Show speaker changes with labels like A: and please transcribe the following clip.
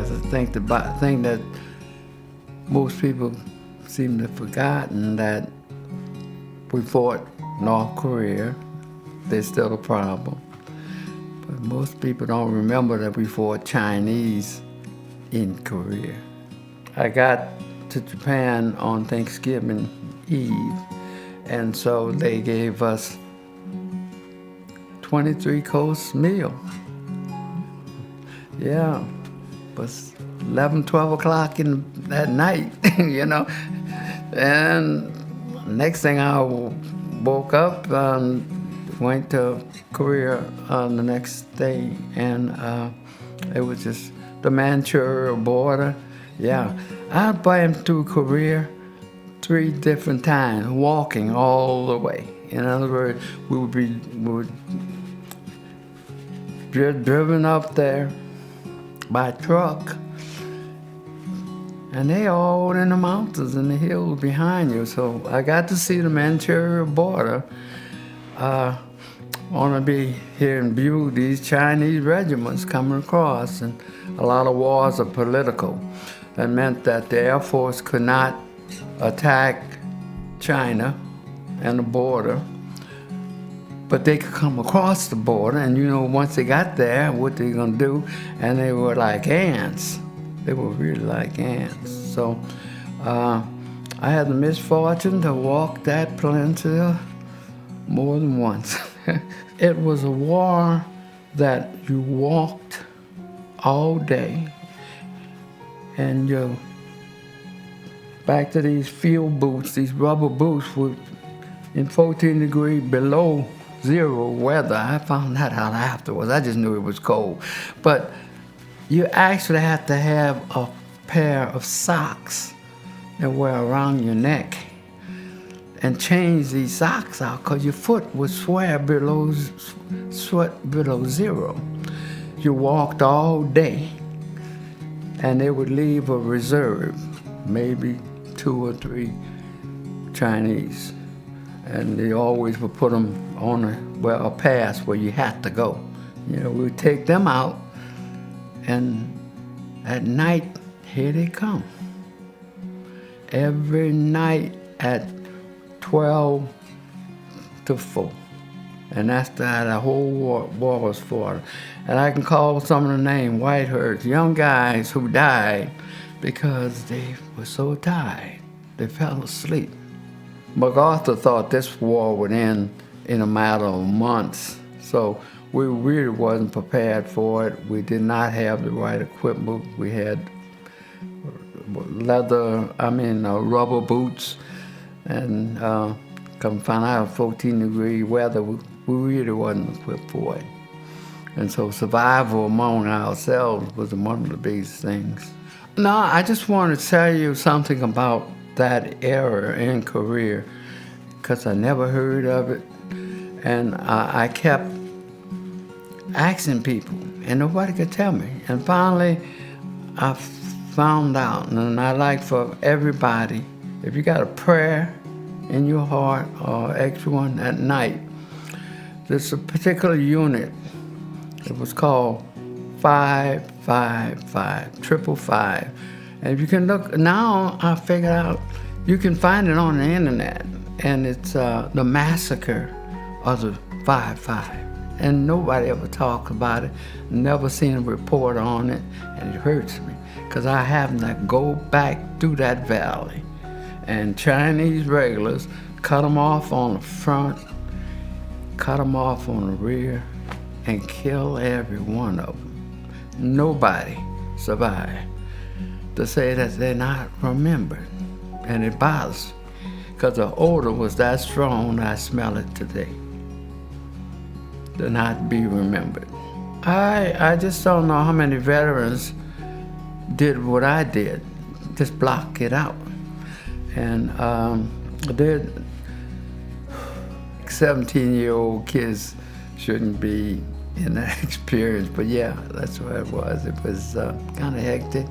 A: Yes, I think the thing that most people seem to have forgotten that we fought North Korea. There's still a problem. But most people don't remember that we fought Chinese in Korea. I got to Japan on Thanksgiving Eve, and so they gave us 23-course meal. Yeah, it was 11, 12 o'clock at night, you know. And next thing I woke up, went to Korea the next day, and it was just the Manchurian border. Yeah, I've been through Korea 3 different times, walking all the way. In other words, we would driven up there by truck, and they all in the mountains and the hills behind you. So I got to see the Manchurian border. Want to be here and view these Chinese regiments coming across, and a lot of wars are political. That meant that the Air Force could not attack China and the border, but they could come across the border, and you know, once they got there, what they gonna do? And they were like ants. They were really like ants. So I had the misfortune to walk that peninsula more than once. It was a war that you walked all day, and you back to these field boots, these rubber boots with in 14 degree below zero weather. I found that out afterwards. I just knew it was cold. But you actually have to have a pair of socks that wear around your neck and change these socks out, because your foot would sweat below zero. You walked all day, and they would leave a reserve, maybe 2 or 3 Chinese, and they always would put them on a pass where you had to go. You know, we would take them out, and at night, here they come. Every night at 12 to 4. And that's how the whole war was fought. And I can call some of the names, whitehairs, young guys who died because they were so tired. They fell asleep. MacArthur thought this war would end in a matter of months. So we really wasn't prepared for it. We did not have the right equipment. We had rubber boots, and come find out 14-degree weather, we really wasn't equipped for it. And so survival among ourselves was one of the biggest things. No, I just want to tell you something about that era in Korea, because I never heard of it. And I kept asking people, and nobody could tell me. And finally, I found out, and I'd like for everybody, if you got a prayer in your heart or extra one at night, there's a particular unit. It was called 555, 555. And if you can look, now I figured out, you can find it on the internet, and it's the massacre of the 5-5. And nobody ever talked about it, never seen a report on it, and it hurts me, because I happen to go back through that valley, and Chinese regulars cut them off on the front, cut them off on the rear, and kill every one of them. Nobody survived. To say that they're not remembered, and it bothers me, because the odor was that strong, I smell it today. To not be remembered. I just don't know how many veterans did what I did, just block it out. And did 17-year-old kids shouldn't be in that experience, but yeah, that's what it was. It was kind of hectic.